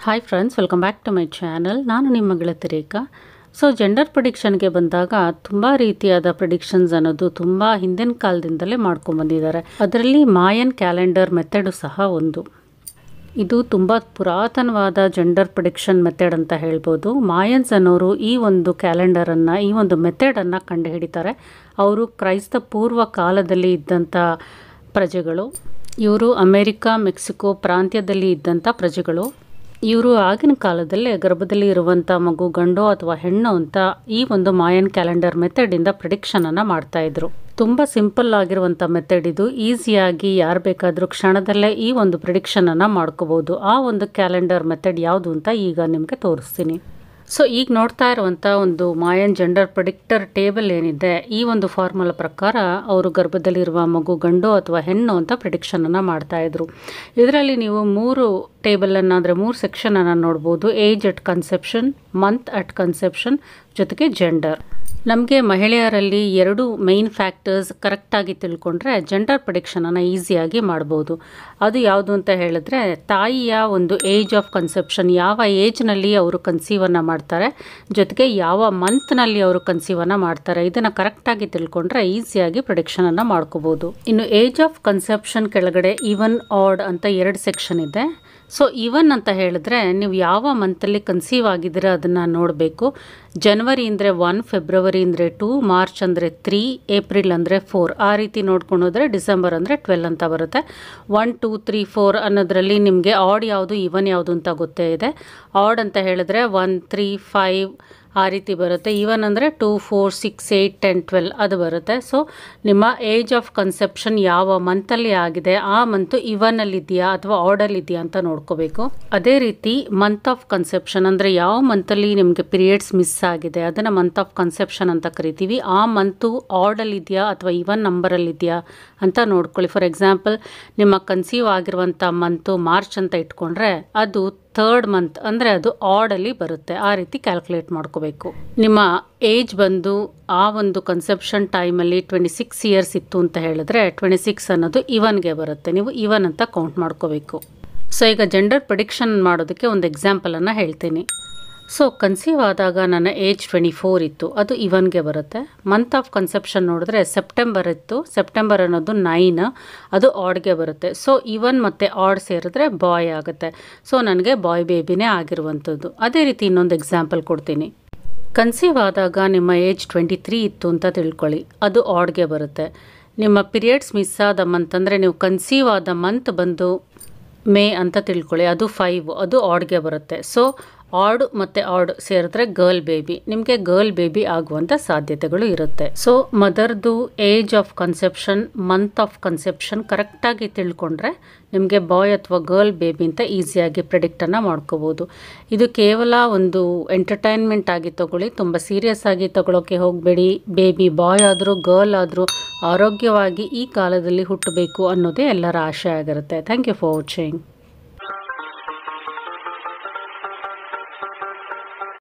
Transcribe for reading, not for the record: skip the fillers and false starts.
Hi friends, welcome back to my channel. ನಾನು ನಿಮ್ಮ ಗೆಳತಿ ರೇಖಾ. ಸೊ ಜೆಂಡರ್ ಪ್ರಿಡಿಕ್ಷನ್ಗೆ ಬಂದಾಗ ತುಂಬ ರೀತಿಯಾದ ಪ್ರಿಡಿಕ್ಷನ್ಸ್ ಅನ್ನೋದು ತುಂಬ ಹಿಂದಿನ ಕಾಲದಿಂದಲೇ ಮಾಡ್ಕೊಂಡ್ಬಂದಿದ್ದಾರೆ. ಅದರಲ್ಲಿ ಮಾಯನ್ ಕ್ಯಾಲೆಂಡರ್ ಮೆಥಡು ಸಹ ಒಂದು. ಇದು ತುಂಬ ಪುರಾತನವಾದ ಜೆಂಡರ್ ಪ್ರಿಡಿಕ್ಷನ್ ಮೆಥಡ್ ಅಂತ ಹೇಳ್ಬೋದು. ಮಾಯನ್ಸ್ ಅನ್ನೋರು ಈ ಒಂದು ಕ್ಯಾಲೆಂಡರನ್ನು, ಈ ಒಂದು ಮೆಥಡನ್ನು ಕಂಡುಹಿಡಿತಾರೆ. ಅವರು ಕ್ರೈಸ್ತ ಪೂರ್ವ ಕಾಲದಲ್ಲಿ ಇದ್ದಂಥ ಪ್ರಜೆಗಳು. ಇವರು ಅಮೇರಿಕಾ, ಮೆಕ್ಸಿಕೋ ಪ್ರಾಂತ್ಯದಲ್ಲಿ ಇದ್ದಂಥ ಪ್ರಜೆಗಳು. ಇವರು ಆಗಿನ ಕಾಲದಲ್ಲೇ ಗರ್ಭದಲ್ಲಿ ಇರುವಂಥ ಮಗು ಗಂಡೋ ಅಥವಾ ಹೆಣ್ಣು ಅಂತ ಈ ಒಂದು ಮಾಯನ್ ಕ್ಯಾಲೆಂಡರ್ ಮೆಥಡಿಂದ ಪ್ರಿಡಿಕ್ಷನನ್ನು ಮಾಡ್ತಾಯಿದ್ರು. ತುಂಬ ಸಿಂಪಲ್ ಆಗಿರುವಂಥ ಮೆಥಡ್ ಇದು. ಈಸಿಯಾಗಿ ಯಾರು ಬೇಕಾದರೂ ಕ್ಷಣದಲ್ಲೇ ಈ ಒಂದು ಪ್ರಿಡಿಕ್ಷನನ್ನು ಮಾಡ್ಕೋಬೋದು. ಆ ಒಂದು ಕ್ಯಾಲೆಂಡರ್ ಮೆಥಡ್ ಯಾವುದು ಅಂತ ಈಗ ನಿಮಗೆ ತೋರಿಸ್ತೀನಿ. ಸೊ ಈಗ ನೋಡ್ತಾ ಇರುವಂಥ ಒಂದು ಮಾಯನ್ ಜೆಂಡರ್ ಪ್ರಿಡಿಕ್ಟರ್ ಟೇಬಲ್ ಏನಿದೆ, ಈ ಒಂದು ಫಾರ್ಮುಲಾ ಪ್ರಕಾರ ಅವರು ಗರ್ಭದಲ್ಲಿರುವ ಮಗು ಗಂಡು ಅಥವಾ ಹೆಣ್ಣು ಅಂತ ಪ್ರಿಡಿಕ್ಷನನ್ನು ಮಾಡ್ತಾಯಿದ್ರು. ಇದರಲ್ಲಿ ನೀವು 3 ಟೇಬಲನ್ನು ಅಂದರೆ 3 ಸೆಕ್ಷನನ್ನು ನೋಡ್ಬೋದು. Age at conception, month at conception, ಜೊತೆಗೆ ಜೆಂಡರ್. ನಮಗೆ ಮಹಿಳೆಯರಲ್ಲಿ 2 ಮೈನ್ ಫ್ಯಾಕ್ಟರ್ಸ್ ಕರೆಕ್ಟಾಗಿ ತಿಳ್ಕೊಂಡ್ರೆ ಜೆಂಡರ್ ಪ್ರಿಡಿಕ್ಷನನ್ನು ಈಸಿಯಾಗಿ ಮಾಡ್ಬೋದು. ಅದು ಯಾವುದು ಅಂತ ಹೇಳಿದ್ರೆ, ತಾಯಿಯ ಒಂದು ಏಜ್ ಆಫ್ ಕನ್ಸೆಪ್ಷನ್, ಯಾವ ಏಜ್ನಲ್ಲಿ ಅವರು ಕನ್ಸೀವನ್ನು ಮಾಡ್ತಾರೆ, ಜೊತೆಗೆ ಯಾವ ಮಂತ್ನಲ್ಲಿ ಅವರು ಕನ್ಸೀವನ್ನು ಮಾಡ್ತಾರೆ. ಇದನ್ನು ಕರೆಕ್ಟಾಗಿ ತಿಳ್ಕೊಂಡ್ರೆ ಈಸಿಯಾಗಿ ಪ್ರಿಡಿಕ್ಷನನ್ನು ಮಾಡ್ಕೋಬೋದು. ಇನ್ನು ಏಜ್ ಆಫ್ ಕನ್ಸೆಪ್ಷನ್ ಕೆಳಗಡೆ ಈವನ್, ಆಡ್ ಅಂತ 2 ಸೆಕ್ಷನ್ ಇದೆ. ಸೊ ಈವನ್ ಅಂತ ಹೇಳಿದ್ರೆ ನೀವು ಯಾವ ಮಂತಲ್ಲಿ ಕನ್ಸೀವ್ ಆಗಿದ್ದೀರಾ ಅದನ್ನು ನೋಡಬೇಕು. ಜನವರಿ ಅಂದರೆ 1, ಫೆಬ್ರವರಿ ಅಂದರೆ 2, ಮಾರ್ಚ್ ಅಂದರೆ 3, ಏಪ್ರಿಲ್ ಅಂದರೆ 4, ಆ ರೀತಿ ನೋಡ್ಕೊಂಡು ಹೋದರೆ ಡಿಸೆಂಬರ್ ಅಂದರೆ 12 ಅಂತ ಬರುತ್ತೆ. 1, 2, 3, 4 ಅನ್ನೋದ್ರಲ್ಲಿ ನಿಮಗೆ ಆಡ್ ಯಾವುದು ಈವನ್ ಯಾವುದು ಅಂತ ಗೊತ್ತೇ ಇದೆ. ಆಡ್ ಅಂತ ಹೇಳಿದ್ರೆ 1, 3, 5 ಆ ರೀತಿ ಬರುತ್ತೆ. ಈವನ್ ಅಂದರೆ 2, 4, 6, 8, 10, 12 ಅದು ಬರುತ್ತೆ. ಸೊ ನಿಮ್ಮ ಏಜ್ ಆಫ್ ಕನ್ಸೆಪ್ಷನ್ ಯಾವ ಮಂತಲ್ಲಿ ಆಗಿದೆ, ಆ ಮಂತು ಇವನ್ನಲ್ಲಿದೆಯಾ ಅಥವಾ ಆರ್ಡಲ್ಲಿದೆಯಾ ಅಂತ ನೋಡ್ಕೋಬೇಕು. ಅದೇ ರೀತಿ ಮಂತ್ ಆಫ್ ಕನ್ಸೆಪ್ಷನ್ ಅಂದರೆ ಯಾವ ಮಂತಲ್ಲಿ ನಿಮಗೆ ಪೀರಿಯಡ್ಸ್ ಮಿಸ್ ಆಗಿದೆ ಅದನ್ನು ಮಂತ್ ಆಫ್ ಕನ್ಸೆಪ್ಷನ್ ಅಂತ ಕರಿತೀವಿ. ಆ ಮಂತು ಆರ್ಡಲ್ಲಿದೆಯಾ ಅಥವಾ ಇವನ್ ನಂಬರಲ್ಲಿದೆಯಾ ಅಂತ ನೋಡ್ಕೊಳ್ಳಿ. ಫಾರ್ ಎಕ್ಸಾಂಪಲ್, ನಿಮ್ಮ ಕನ್ಸೀವ್ ಆಗಿರುವಂಥ ಮಂತು ಮಾರ್ಚ್ ಅಂತ ಇಟ್ಕೊಂಡ್ರೆ ಅದು 3rd ಮಂತ್ ಅಂದರೆ ಅದು ಆಡಲ್ಲಿ ಬರುತ್ತೆ. ಆ ರೀತಿ ಕ್ಯಾಲ್ಕುಲೇಟ್ ಮಾಡ್ಕೋಬೇಕು. ನಿಮ್ಮ ಏಜ್ ಬಂದು ಆ ಒಂದು ಕನ್ಸೆಪ್ಷನ್ ಟೈಮಲ್ಲಿ 26 ಇಯರ್ಸ್ ಇತ್ತು ಅಂತ ಹೇಳಿದ್ರೆ 26 ಅನ್ನೋದು ಇವನ್ಗೆ ಬರುತ್ತೆ. ನೀವು ಇವನ್ ಅಂತ ಕೌಂಟ್ ಮಾಡ್ಕೋಬೇಕು. ಸೊ ಈಗ ಜೆಂಡರ್ ಪ್ರಿಡಿಕ್ಷನ್ ಮಾಡೋದಕ್ಕೆ ಒಂದು ಎಕ್ಸಾಂಪಲನ್ನು ಹೇಳ್ತೀನಿ. ಸೊ ಕನ್ಸೀವ್ ಆದಾಗ ನನ್ನ ಏಜ್ 24 ಇತ್ತು, ಅದು ಇವನ್ಗೆ ಬರುತ್ತೆ. ಮಂತ್ ಆಫ್ ಕನ್ಸೆಪ್ಷನ್ ನೋಡಿದ್ರೆ ಸೆಪ್ಟೆಂಬರ್ ಇತ್ತು, ಸೆಪ್ಟೆಂಬರ್ ಅನ್ನೋದು 9, ಅದು ಆಡ್ಗೆ ಬರುತ್ತೆ. ಸೊ ಇವನ್ ಮತ್ತು ಆಡ್ ಸೇರಿದ್ರೆ ಬಾಯ್ ಆಗುತ್ತೆ. ಸೊ ನನಗೆ ಬಾಯ್ ಬೇಬಿನೇ ಆಗಿರುವಂಥದ್ದು. ಅದೇ ರೀತಿ ಇನ್ನೊಂದು ಎಕ್ಸಾಂಪಲ್ ಕೊಡ್ತೀನಿ. ಕನ್ಸೀವ್ ಆದಾಗ ನಿಮ್ಮ ಏಜ್ 23 ಇತ್ತು ಅಂತ ತಿಳ್ಕೊಳ್ಳಿ, ಅದು ಆಡ್ಗೆ ಬರುತ್ತೆ. ನಿಮ್ಮ ಪೀರಿಯಡ್ಸ್ ಮಿಸ್ ಆದ ಮಂತ್ ಅಂದರೆ ನೀವು ಕನ್ಸೀವ್ ಆದ ಮಂತ್ ಬಂದು ಮೇ ಅಂತ ತಿಳ್ಕೊಳ್ಳಿ, ಅದು 5, ಅದು ಆಡ್ಗೆ ಬರುತ್ತೆ. ಸೊ ಆಡ್ ಮತ್ತು ಆಡ್ ಸೇರಿದ್ರೆ ಗರ್ಲ್ ಬೇಬಿ, ನಿಮಗೆ ಗರ್ಲ್ ಬೇಬಿ ಆಗುವಂಥ ಸಾಧ್ಯತೆಗಳು ಇರುತ್ತೆ. ಸೊ ಮದರ್ದು age of conception, month of conception ಕರೆಕ್ಟಾಗಿ ತಿಳ್ಕೊಂಡ್ರೆ ನಿಮಗೆ ಬಾಯ್ ಅಥವಾ ಗರ್ಲ್ ಬೇಬಿ ಅಂತ ಈಸಿಯಾಗಿ ಪ್ರಿಡಿಕ್ಟನ್ನು ಮಾಡ್ಕೋಬೋದು. ಇದು ಕೇವಲ ಒಂದು ಎಂಟರ್ಟೈನ್ಮೆಂಟ್ ಆಗಿ ತಗೊಳ್ಳಿ, ತುಂಬ ಸೀರಿಯಸ್ ಆಗಿ ತಗೊಳ್ಳೋಕ್ಕೆ ಹೋಗಬೇಡಿ. ಬೇಬಿ ಬಾಯ್ ಆದರೂ ಗರ್ಲ್ ಆದರೂ ಆರೋಗ್ಯವಾಗಿ ಈ ಕಾಲದಲ್ಲಿ ಹುಟ್ಟಬೇಕು ಅನ್ನೋದೇ ಎಲ್ಲರ ಆಶೆ ಆಗಿರುತ್ತೆ. Thank you for watching.